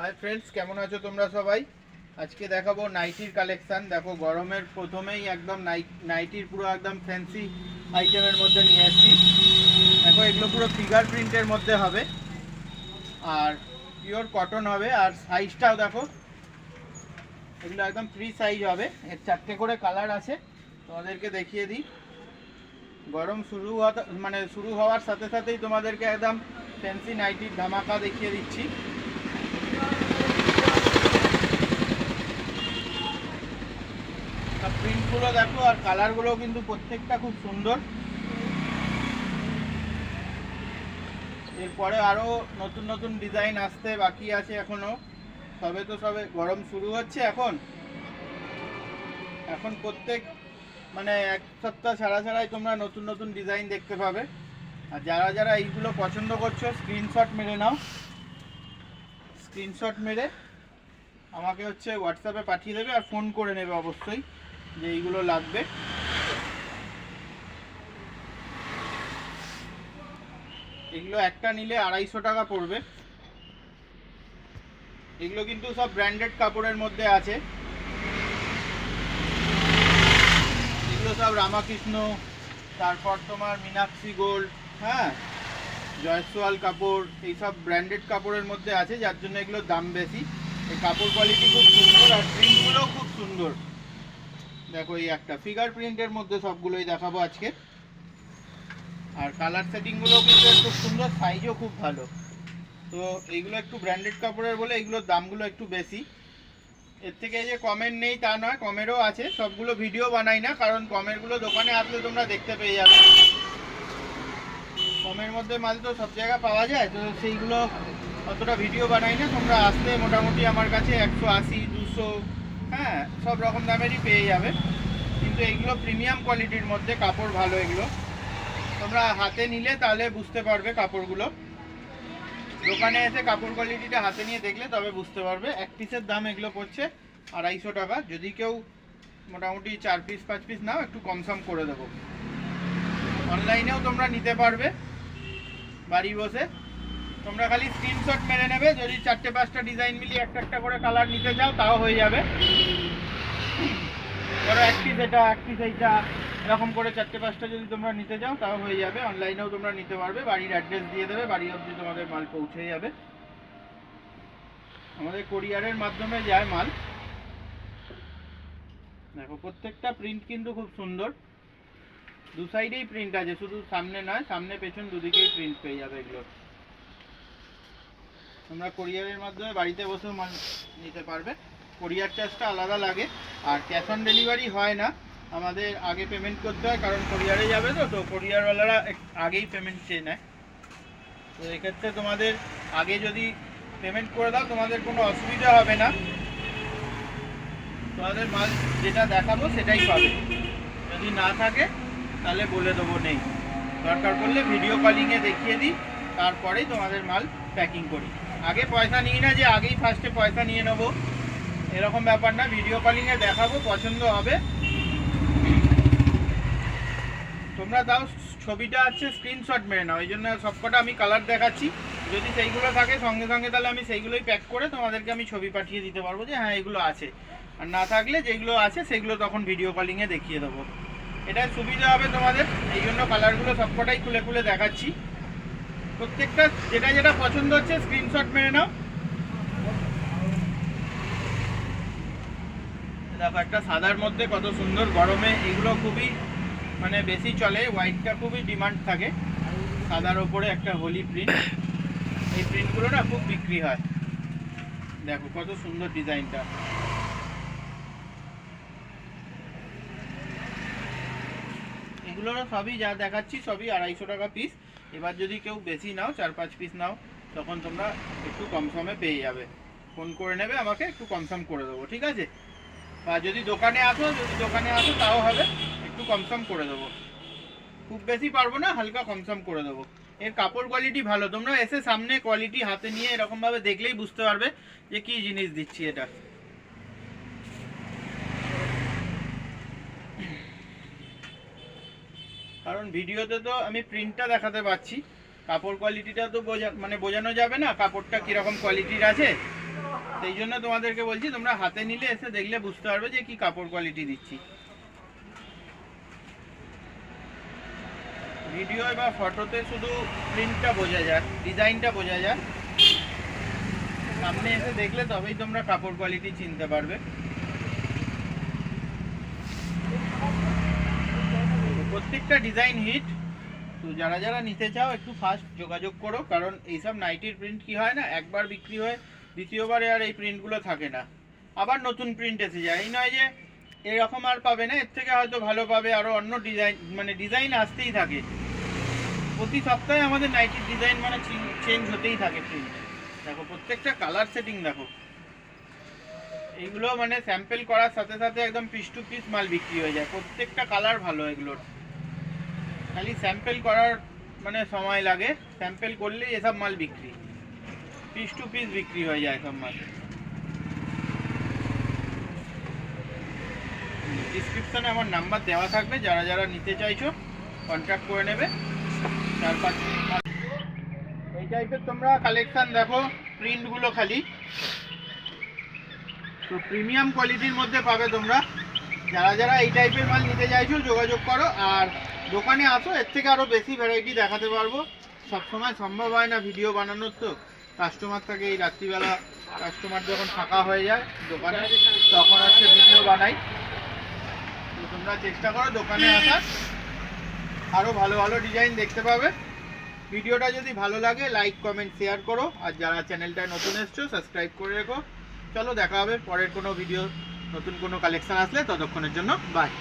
Hi friends केमन आछो तोमरा सबाई। आज के देखाबो नाइटिर कालेक्शन। देखो गरमेर प्रथमेई एकदम नाइटिर पुरो एकदम फैंसि आइटेमेर मध्य निये एसेछि। देखो एगुलो पुरो फिगार प्रिंटेर मध्य हबे और पिओर कटन हबे और साइजटाও देखो एगुलो एकदम फ्री साइज हबे। एर चारटे करे कालार आछे, तोमादेरके देखिए दिई। गरम शुरू हওয়ার साथे साथेई तोमादेरके एकदम फैंसि नाइटिर धामाका देखिए दिচ্ছি। প্রিন্টগুলো দেখো আর কালারগুলো কিন্তু প্রত্যেকটা খুব সুন্দর। এরপরে আরো নতুন নতুন ডিজাইন আসতে বাকি আছে এখনো। সবে গরম শুরু হচ্ছে এখন প্রত্যেক এক সপ্তাহ ছাড়াই তোমরা নতুন নতুন ডিজাইন দেখতে পাবে। আর যারা যারা এইগুলো পছন্দ করছো স্ক্রিনশট মেরে নাও। স্ক্রিনশট মেরে আমাকে হোয়াটসঅ্যাপে পাঠিয়ে দেবে আর ফোন করে নেবে অবশ্যই যে এইগুলো লাগবে। এগুলো একটা নিলে 250 টাকা পড়বে। এগুলো কিন্তু সব ব্র্যান্ডেড কাপড়ের মধ্যে আছে। এগুলো সব রামাকৃষ্ণ, তারপর তোমার মীনাক্ষী গোল্ড, হ্যাঁ, জয়সওয়াল কাপড়, এই সব ব্র্যান্ডেড কাপড়ের মধ্যে আছে, যার জন্য এগুলোর দাম বেশি। এই কাপড় কোয়ালিটি খুব সুন্দর আর প্রিন্টগুলোও খুব সুন্দর। দেখো এই একটা ফিগার প্রিন্টের মধ্যে সবগুলোই দেখাবো আজকে। আর কালার সেটিংগুলো কিন্তু খুব সুন্দর, সাইজও খুব ভালো। তো এইগুলো একটু ব্র্যান্ডেড কাপড়ের বলে এইগুলোর দামগুলো একটু বেশি। এর থেকে যে কমের নেই তা নয়, কমেরও আছে। সবগুলো ভিডিও বানাই না, কারণ কমেরগুলো দোকানে আসলে তোমরা দেখতে পেয়ে যাবে। কমের মধ্যে মাল তো সব জায়গায় পাওয়া যায়, তো সেইগুলো অতটা ভিডিও বানাই না। তোমরা আসলে মোটামুটি আমার কাছে 180, 200, হ্যাঁ, সব রকম দামেরই পেয়ে যাবে। কিন্তু এইগুলো প্রিমিয়াম কোয়ালিটির মধ্যে, কাপড় ভালো। এগুলো তোমরা হাতে নিলে তাহলে বুঝতে পারবে কাপড়গুলো। দোকানে এসে কাপড় কোয়ালিটিটা হাতে নিয়ে দেখলে তবে বুঝতে পারবে। এক পিসের দাম এগুলো পড়ছে 250 টাকা। যদি কেউ মোটামুটি 4 পিস 5 পিস নাও একটু কমসম করে দেবো। অনলাইনেও তোমরা নিতে পারবে বাড়ি বসে। তোমরা খালি স্ক্রিনশট মেরে নেবে। যদি 4-5টা ডিজাইন মিলিয়ে একটা করে কালার নিতে চাও তাও হয়ে যাবে। ধরো এক পিস এটা, এক পিস এইটা, এরকম করে 4-5টা যদি তোমরা নিতে চাও তাও হয়ে যাবে। অনলাইনেও তোমরা নিতে পারবে। বাড়ির অ্যাড্রেস দিয়ে দেবে, বাড়ি অবধি তোমাদের মাল পৌঁছে যাবে। আমাদের কোরিয়ারের মাধ্যমে যায় মাল। দেখো প্রত্যেকটা প্রিন্ট কিন্তু খুব সুন্দর। দু সাইডেই প্রিন্ট আছে, শুধু সামনে নয়, সামনে পেছন দুদিকেই প্রিন্ট পেয়ে যাবে। এগুলো তোমরা কোরিয়ারের মাধ্যমে বাড়িতে বসেও মাল নিতে পারবে। কোরিয়ার চার্জটা আলাদা লাগে আর ক্যাশ অন ডেলিভারি হয় না। আমাদের আগে পেমেন্ট করতে হয়, কারণ কোরিয়ারে যাবে তো কোরিয়ারওয়ালারা আগেই পেমেন্ট চেয়ে নেয়। তো এক্ষেত্রে তোমাদের আগে যদি পেমেন্ট করে দাও তোমাদের কোনো অসুবিধা হবে না। তোমাদের মাল যেটা দেখাবো সেটাই পাবে। যদি না থাকে তাহলে বলে দেবো নেই। দরকার পড়লে ভিডিও কলিংয়ে দেখিয়ে দিই, তারপরেই তোমাদের মাল প্যাকিং করি। আগে পয়সা নিই না যে আগেই ফার্স্টে পয়সা নিয়ে নেবো, এরকম ব্যাপার না। ভিডিও কলিংয়ে দেখাবো, পছন্দ হবে তোমরা তাও ছবিটা স্ক্রিনশট মেরে নাও। এই জন্য সবকটা আমি কালার দেখাচ্ছি। যদি সেইগুলো থাকে সঙ্গে সঙ্গে তাহলে আমি সেইগুলোই প্যাক করে তোমাদেরকে আমি ছবি পাঠিয়ে দিতে পারবো যে হ্যাঁ এগুলো আছে। আর না থাকলে যেগুলো আছে সেগুলো তখন ভিডিও কলিংয়ে দেখিয়ে দেবো। এটা সুবিধা হবে তোমাদের। এই জন্য কালারগুলো সবকটাই খুলে খুলে দেখাচ্ছি। প্রত্যেকটা যেটা যেটা পছন্দ হচ্ছে স্ক্রিনশট মেরে নাও। দেখো একটা সাদার মধ্যে কত সুন্দর। গরমে এগুলো খুবই বেশি চলে। হোয়াইটটা খুবই ডিমান্ড থাকে। সাদার ওপরে একটা হোলি প্রিন্ট, এই প্রিন্টগুলো না খুব বিক্রি হয়। দেখো কত সুন্দর ডিজাইনটা। এগুলো সবই যা দেখাচ্ছি সবই 250 টাকা পিস। এবার যদি কেউ বেশি নাও, 4-5 পিস নাও, তখন তোমরা একটু কমসমে পেয়ে যাবে। ফোন করে নেবে আমাকে, একটু কমসম করে দেবো, ঠিক আছে? বা যদি দোকানে আসো তাও হবে, একটু কমসম করে দেবো। খুব বেশি পারবো না, হালকা কমসম করে দেবো। এর কাপড় কোয়ালিটি ভালো। তোমরা এসে সামনে কোয়ালিটি হাতে নিয়ে এরকমভাবে দেখলেই বুঝতে পারবে যে কী জিনিস দিচ্ছি এটা। কারণ ভিডিওতে তো আমি প্রিন্টটা দেখাতে পাচ্ছি, কাপড় কোয়ালিটিটা তো বোঝানো যাবে না কাপড়টা কীরকম কোয়ালিটির আছে। সেই জন্য তোমাদেরকে বলছি, তোমরা হাতে নিলে এসে দেখলে বুঝতে পারবে যে কি কাপড় কোয়ালিটি দিচ্ছি। ভিডিও বা ফটোতে শুধু প্রিন্টটা বোঝা যায়, ডিজাইনটা বোঝা যায়, সামনে এসে দেখলে তবেই তোমরা কাপড় কোয়ালিটি চিনতে পারবে। প্রত্যেকটা ডিজাইন হিট। তো যারা যারা নিতে চাও একটু ফাস্ট যোগাযোগ করো, কারণ এইসব নাইটির প্রিন্ট কি হয় না, একবার বিক্রি হয়ে দ্বিতীয়বারে আর এই প্রিন্টগুলো থাকে না, আবার নতুন প্রিন্ট এসে যায়। এই নয় যে এরকম আর পাবে না, এর থেকে হয়তো ভালো পাবে, আরও অন্য ডিজাইন, মানে ডিজাইন আসতেই থাকে। প্রতি সপ্তাহে আমাদের নাইটির ডিজাইন মানে চেঞ্জ হতেই থাকে প্রিন্ট। দেখো প্রত্যেকটা কালার সেটিং দেখো, এইগুলো মানে স্যাম্পল করার সাথে সাথে একদম পিস টু পিস মাল বিক্রি হয়ে যায়। প্রত্যেকটা কালার ভালো, এগুলোর খালি স্যাম্পল করার মানে সময় লাগে, স্যাম্পল করলেই এসব মাল বিক্রি, পিস টু পিস বিক্রি হয়ে যায় সব মাল। ডিসক্রিপশনে আমার নাম্বার দেওয়া থাকবে, যারা যারা নিতে চাইছো কন্ট্যাক্ট করে নেবে। 4-5 এই টাইপের তোমরা কালেকশন দেখো, প্রিন্টগুলো খালি তো প্রিমিয়াম কোয়ালিটির মধ্যে পাবে তোমরা। যারা যারা এই টাইপের মাল নিতে চাইছো যোগাযোগ করো, আর দোকানে আসো, এর থেকে আরও বেশি ভ্যারাইটি দেখাতে পারবো। সবসময় সম্ভব হয় না ভিডিও বানানোর, তো কাস্টমার থাকে, এই রাত্রিবেলা কাস্টমার যখন ফাঁকা হয়ে যায় দোকানে, তখন হচ্ছে ভিডিও বানাই। তো তোমরা চেষ্টা করো দোকানে আসার, আরও ভালো ভালো ডিজাইন দেখতে পাবে। ভিডিওটা যদি ভালো লাগে লাইক কমেন্ট শেয়ার করো, আর যারা চ্যানেলটায় নতুন এসছো সাবস্ক্রাইব করে রেখো। চলো দেখা হবে পরের কোনো ভিডিও, নতুন কোনো কালেকশন আসলে। ততক্ষণের জন্য বাই।